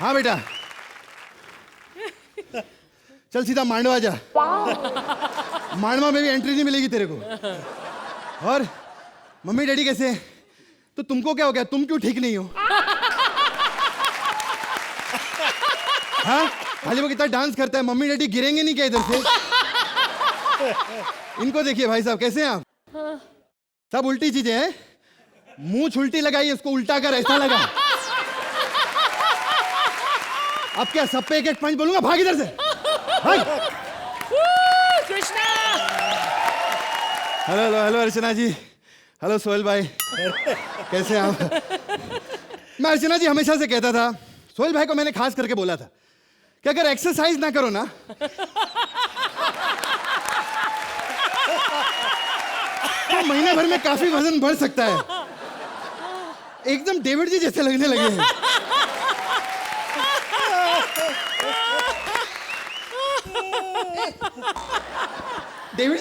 हाँ बेटा, चल सीधा मांडवा जा। मांडवा में भी एंट्री नहीं मिलेगी तेरे को। और मम्मी डैडी कैसे हैं? तो तुमको क्या हो गया, तुम क्यों ठीक नहीं हो? हाँ, खाली वो कितना डांस करता है, मम्मी डैडी गिरेंगे नहीं क्या इधर से? इनको देखिए भाई साहब, कैसे हैं आप? सब उल्टी चीजें हैं। मुंह उल्टी लगाई, उसको उल्टा कर, ऐसा लगा। अब क्या सब पे एक एक पंच बोलूंगा? भाग इधर से, भाग। कृष्णा। हेलो हेलो हेलो अर्चना जी, हेलो सोहेल भाई, कैसे हैं आप? मैं अर्चना जी हमेशा से कहता था, सोहेल भाई को मैंने खास करके बोला था कि अगर एक्सरसाइज ना करो ना तो महीने भर में काफी वजन बढ़ सकता है। एकदम डेविड जी जैसे लगने लगे हैं। डेविड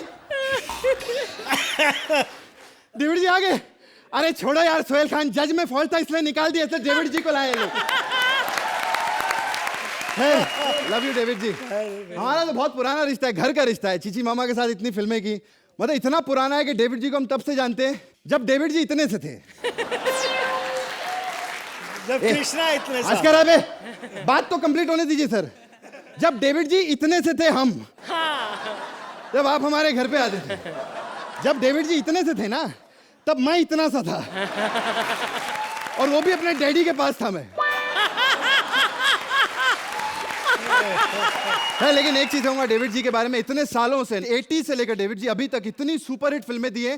डेविड जी आ गए? अरे छोड़ो यार, सोहेल खान जज में फॉल्ट था इसलिए निकाल दिया, ऐसे डेविड जी को लाए लोग। लव यू डेविड जी। हमारा तो बहुत पुराना रिश्ता है, घर का रिश्ता है। चीची मामा के साथ इतनी फिल्में की, मतलब इतना पुराना है कि डेविड जी को हम तब से जानते हैं जब डेविड जी इतने से थे। जब कृष्णा इतने आज कह रहा है, बात तो कंप्लीट होने दीजिए सर। जब डेविड जी इतने से थे हम, जब आप हमारे घर पे आते थे, जब डेविड जी इतने से थे ना, तब मैं इतना सा था, और वो भी अपने डैडी के पास था मैं। है, लेकिन एक चीज कहूंगा डेविड जी के बारे में, इतने सालों से 80 से लेकर डेविड जी अभी तक इतनी सुपरहिट फिल्में दी हैं।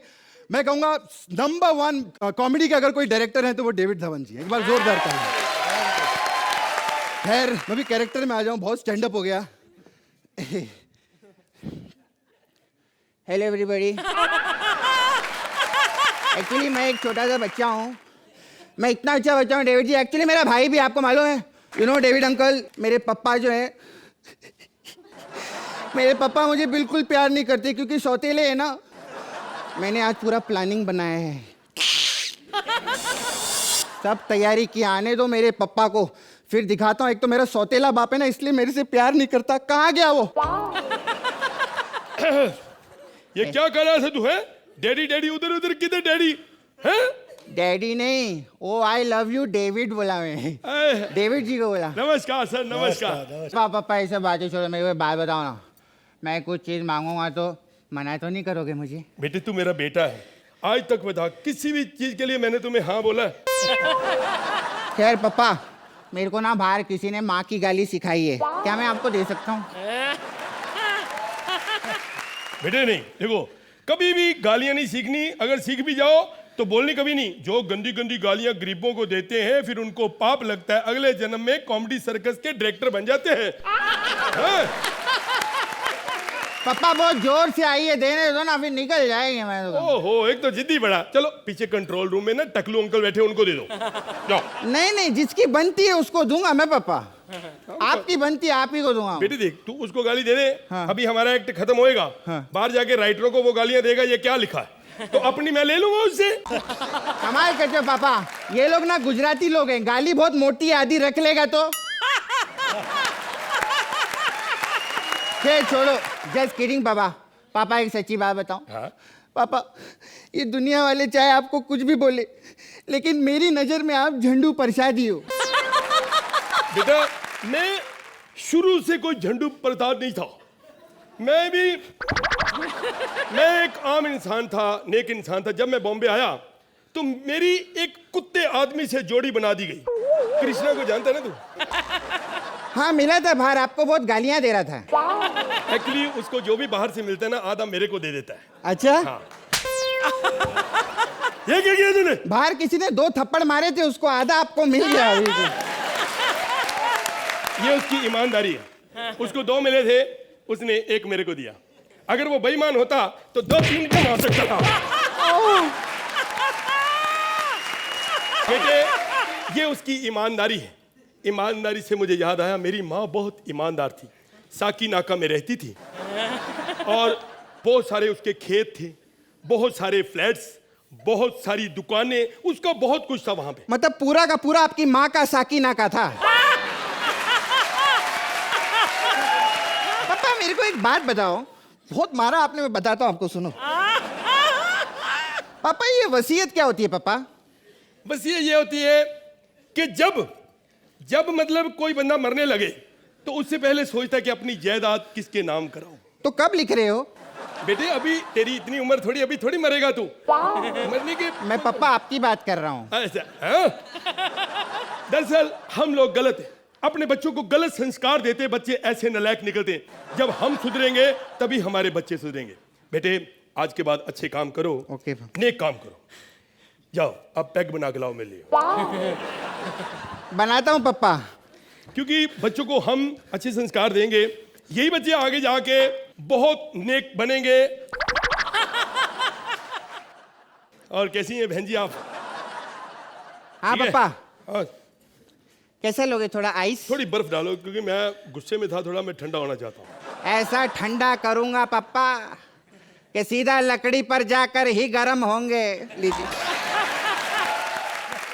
मैं कहूंगा नंबर 1 कॉमेडी का अगर कोई डायरेक्टर है तो वो डेविड धवन जी। एक बार जोरदार ताली। खैर, मैं भी कैरेक्टर में आ जाऊं, बहुत स्टैंड अप हो गया। Hello everybody. एक्चुअली मैं एक छोटा सा बच्चा हूँ। मैं इतना अच्छा बच्चा हूँ डेविड जी, एक्चुअली मेरा भाई भी आपको मालूम है। यू नो डेविड अंकल, मेरे पापा जो है, मेरे पापा मुझे बिल्कुल प्यार नहीं करते क्योंकि सौतेले है ना। मैंने आज पूरा प्लानिंग बनाया है, सब तैयारी की। आने दो मेरे पापा को, फिर दिखाता हूँ। एक तो मेरा सौतेला बाप है ना, इसलिए मेरे से प्यार नहीं करता। कहाँ गया वो? ये क्या कर रहा था तू? है डैडी डैडी, उधर उधर किधर डैडी है? डैडी नहीं, ओ आई लव यू डेविड बोला मैं, डेविड जी को बोला। नमस्कार सर, नमस्कार। पापा ये सब बातें छोड़ो, मेरे को बात बताओ ना। मैं कुछ चीज मांगूंगा तो मना तो नहीं करोगे मुझे? बेटे तू मेरा बेटा है, आज तक बता किसी भी चीज के लिए मैंने तुम्हें हाँ बोला? खैर पापा, मेरे को ना बाहर किसी ने माँ की गाली सिखाई है, क्या मैं आपको दे सकता हूँ? बेटे नहीं, देखो कभी भी गालियां नहीं सीखनी। अगर सीख भी जाओ तो बोलनी कभी नहीं। जो गंदी गंदी गालियां गरीबों को देते हैं, फिर उनको पाप लगता है, अगले जन्म में कॉमेडी सर्कस के डायरेक्टर बन जाते हैं। हाँ? पापा बहुत जोर से आई है, देने दो ना, फिर निकल जाएंगे। मैं तो ओहो, एक तो जिद्दी बड़ा। चलो पीछे कंट्रोल रूम में ना टकलू अंकल बैठे, उनको दे दो। जाओ। नहीं, जिसकी बनती है उसको दूंगा मैं पापा। आपकी बनती है आप ही को दूंगा। बेटी देख, तू उसको गाली दे दे। हाँ। अभी हमारा एक्ट खत्म होएगा, हाँ। बाहर जाके राइटरों को वो गालियां देगा, ये क्या लिखा है, तो अपनी मैं ले लूंगा उससे। कमाल करते हो पापा। ये लोग ना गुजराती लोग हैं, गाली बहुत मोटी है, आधी रख लेगा तो। छोड़ो, जस्ट किडिंग पापा। पापा एक सच्ची बात बताओ। हाँ? पापा, ये दुनिया वाले चाहे आपको कुछ भी बोले, लेकिन मेरी नजर में आप झंडू प्रसाद ही हो। बेटा मैं शुरू से कोई झंडू प्रसाद नहीं था। मैं एक आम इंसान था, नेक इंसान था। जब मैं बॉम्बे आया तो मेरी एक कुत्ते आदमी से जोड़ी बना दी गई। कृष्णा को जानता है ना तू? हाँ मिला था बाहर, आपको बहुत गालियां दे रहा था। एक्चुअली उसको जो भी बाहर से मिलता है ना, आधा मेरे को दे देता है। अच्छा? हाँ। ये क्या किया तूने? बाहर किसी ने 2 थप्पड़ मारे थे, उसको आधा आपको मिल गया। अभी तो ये उसकी ईमानदारी है। उसको 2 मिले थे, उसने 1 मेरे को दिया। अगर वो बेईमान होता तो 2-3 को मार सकता था। बेटे ये उसकी ईमानदारी है। ईमानदारी से मुझे याद आया, मेरी माँ बहुत ईमानदार थी। साकी नाका में रहती थी और बहुत सारे उसके खेत थे, बहुत सारे फ्लैट्स, बहुत सारी दुकानें, उसका बहुत कुछ था वहां पे। मतलब पूरा का पूरा आपकी माँ का साकी नाका था? मेरे को एक बात बताओ, बहुत मारा आपने, मैं बताता हूँ आपको, सुनो। पापा ये वसीयत क्या होती है पापा? बस ये होती है कि जब मतलब कोई बंदा मरने लगे तो उससे पहले सोचता है कि अपनी जायदाद किसके नाम कराऊं। तो कब लिख रहे हो? बेटे अभी तेरी इतनी उम्र थोड़ी, अभी थोड़ी मरेगा तू, मरने के। मैं पापा आपकी बात कर रहा हूँ। ऐसा हाँ? दरअसल हम लोग गलत हैं, अपने बच्चों को गलत संस्कार देते, बच्चे ऐसे नालायक निकलते हैं। जब हम सुधरेंगे तभी हमारे बच्चे सुधरेंगे। बेटे आज के बाद अच्छे काम करो, ओके। नेक काम करो। जाओ अब पैक बना के लाओ मेरे लिए। बनाता हूँ पापा। क्योंकि बच्चों को हम अच्छे संस्कार देंगे, यही बच्चे आगे जाके बहुत नेक बनेंगे। और कैसी हैं बहन जी आप? हाँ ठीक है? पापा, हाँ, कैसे लोगे? थोड़ा आइस? थोड़ी बर्फ डालो क्योंकि मैं गुस्से में था, थोड़ा मैं ठंडा होना चाहता हूँ। ऐसा ठंडा करूंगा पापा कि सीधा लकड़ी पर जाकर ही गर्म होंगे। लीजिए।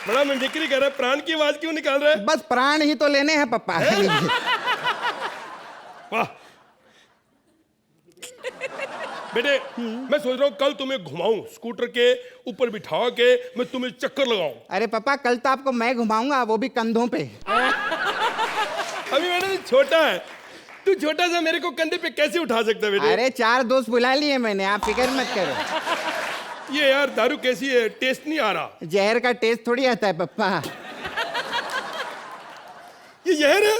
बड़ा मिमिक्री कर रहा है, प्राण की आवाज क्यों निकाल रहा है? बस प्राण ही तो लेने हैं पापा। लीजिए। वाह बेटे, मैं सोच रहा हूँ कल तुम्हें घुमाऊं, स्कूटर के ऊपर बिठा के मैं तुम्हें चक्कर लगाऊं। अरे पापा कल तो आपको मैं घुमाऊंगा, वो भी कंधों पे। अभी बेटे छोटा है, तू छोटा सा मेरे को कंधे पे कैसे उठा सकता है बेटे? अरे 4 दोस्त बुला लिए मैंने, आप फिक्र मत करो। ये यार दारू कैसी है, टेस्ट नहीं आ रहा। जहर का टेस्ट थोड़ी आता है पापा। ये जहर है।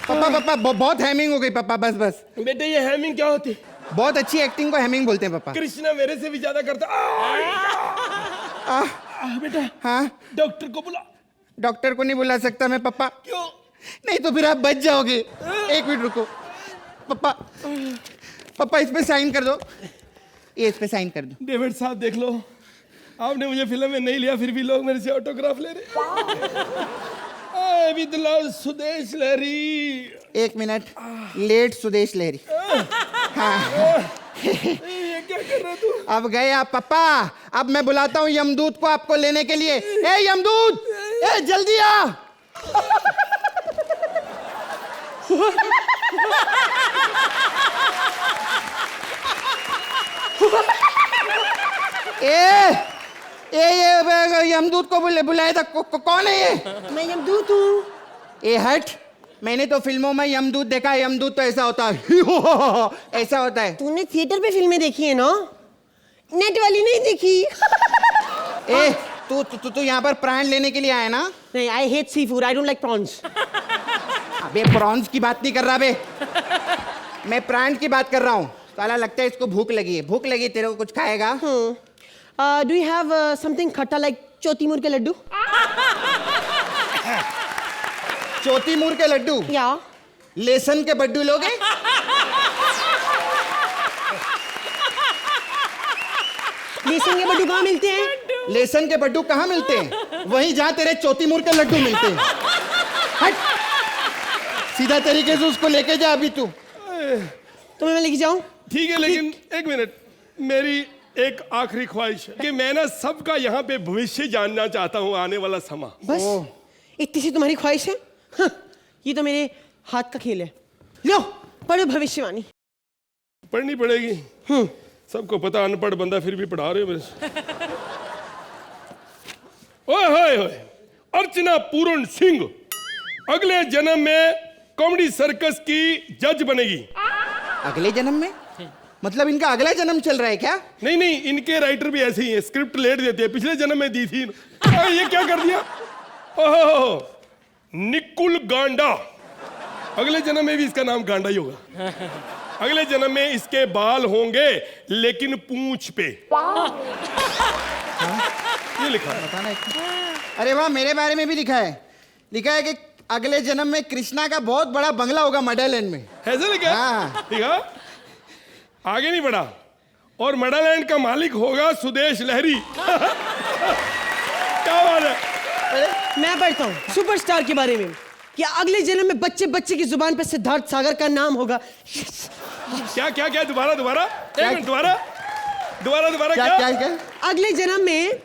पापा पापा बहुत हैमिंग हो गई पापा, बस बस। बेटे ये हैमिंग क्या होती है? बहुत अच्छी एक्टिंग को हैमिंग बोलते हैं पापा। कृष्णा मेरे से भी ज्यादा करता। बेटा हाँ डॉक्टर को बुला। डॉक्टर को नहीं बुला सकता मैं पापा। क्यों? नहीं तो फिर आप बच जाओगे। 1 मिनट रुको पापा। पापा इस पे साइन कर दो, ये इस पे साइन कर दो। डेविड साहब देख लो, आपने मुझे फिल्म में नहीं लिया फिर भी लोग मेरे से ऑटोग्राफ ले रहे। With love Sudesh Lehri. 1 minute, let Sudesh Lehri. हाँ ये क्या कर रहा तू? अब गए आप पापा। अब मैं बुलाता हूँ यमदूत को आपको लेने के लिए। ए यमदूत, ए जल्दी आ। ये यमदूत को बुलाया था। कौन है ये? मैं यमदूत हूँ। ए हट, मैंने तो फिल्मों में यमदूत देखा है। यमदूत तो ऐसा होता है। ऐसा होता है। तूने थिएटर पे फिल्में देखी है ना, नेट वाली नहीं देखी। ए तू यहाँ पर प्राण लेने के लिए आया ना? नहीं, I hate seafood, I don't like prawns. अबे प्रॉन्स की बात नहीं कर रहा बे, मैं प्राण की बात कर रहा हूँ। साला लगता है इसको भूख लगी है। भूख लगी, तेरे को कुछ खाएगा? डू यू हैव समथिंग खट्टा लाइक चौतीमुर के लड्डू? चौतीमुर के लड्डू? या लेसन के बड्डू लोगे? लेसन के लड्डू कहाँ मिलते हैं? लेसन के बड्डू कहाँ मिलते हैं? वहीं जहाँ तेरे चौतीमुर के लड्डू मिलते हैं। हट, सीधा तरीके से उसको लेके जा अभी तू। तुम्हें मैं लेके जाऊं? ठीक है, लेकिन 1 मिनट, मेरी एक आखिरी ख्वाहिश है कि मैं ना सबका यहाँ पे भविष्य जानना चाहता हूँ, आने वाला समा। बस इतनी सी तुम्हारी ख्वाहिश है? हाँ, ये तो मेरे हाथ का खेल है। लो पढ़ो भविष्यवाणी। पढ़नी पड़ेगी। सबको पता, अनपढ़ बंदा फिर भी पढ़ा रहे हो मेरे से। ओए होए होए, अर्चना पूर्ण सिंह अगले जन्म में कॉमेडी सर्कस की जज बनेगी। अगले जन्म में? मतलब इनका अगला जन्म चल रहा है क्या? नहीं नहीं, इनके राइटर भी ऐसे ही हैं, स्क्रिप्ट लेट देते हैं। पिछले जन्म में दी थी। ये क्या कर दिया? ओहो, निकुल गांडा। अगले जन्म में भी इसका नाम गांडा ही होगा। अगले जन्म में इसके बाल होंगे लेकिन पूंछ पे। ये लिखा है। अरे वाह, मेरे बारे में भी लिखा है कि अगले जन्म में कृष्णा का बहुत बड़ा बंगला होगा मडरलैंड में। ऐसा लिखा? हाँ। लिखा? आगे नहीं बढ़ा। और मडरलैंड का मालिक होगा सुदेश लहरी। क्या बात है? मैं पढ़ता हूँ सुपरस्टार के बारे में कि अगले जन्म में बच्चे बच्चे की जुबान पर सिद्धार्थ सागर का नाम होगा। क्या क्या क्या? दोबारा 1 मिनट, दोबारा क्या? अगले जन्म में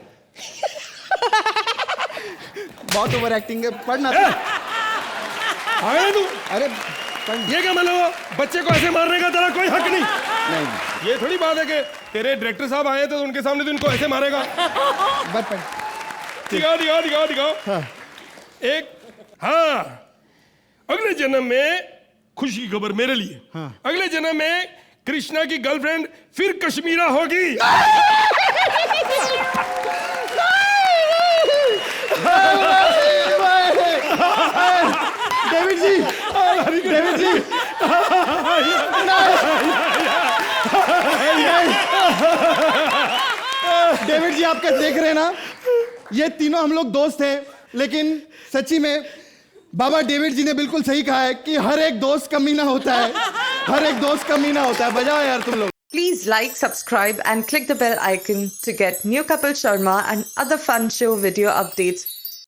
बहुत ओवर एक्टिंग है, पढ़ना। आया तू? अरे ये क्या मतलब हुआ? बच्चे को ऐसे मारने का तेरा कोई हक नहीं। नहीं, ये थोड़ी बात है कि तेरे डायरेक्टर साहब आए थे तो उनके सामने तो इनको ऐसे मारेगा। बस पढ़। दिखाओ। हाँ। एक, हाँ, अगले जन्म में खुशी की खबर मेरे लिए। हाँ। अगले जन्म में कृष्णा की गर्लफ्रेंड फिर कश्मीरा होगी। डेविड जी, डेविड जी, डेविड जी, आप क्या देख रहे हैं ना, ये तीनों हम लोग दोस्त हैं, लेकिन सच्ची में बाबा डेविड जी ने बिल्कुल सही कहा है कि हर एक दोस्त कमीना होता है, हर एक दोस्त कमीना होता है। बजाओ यार तुम लोग। Please like, subscribe and click the bell icon to get new Kapil Sharma and other fun show video updates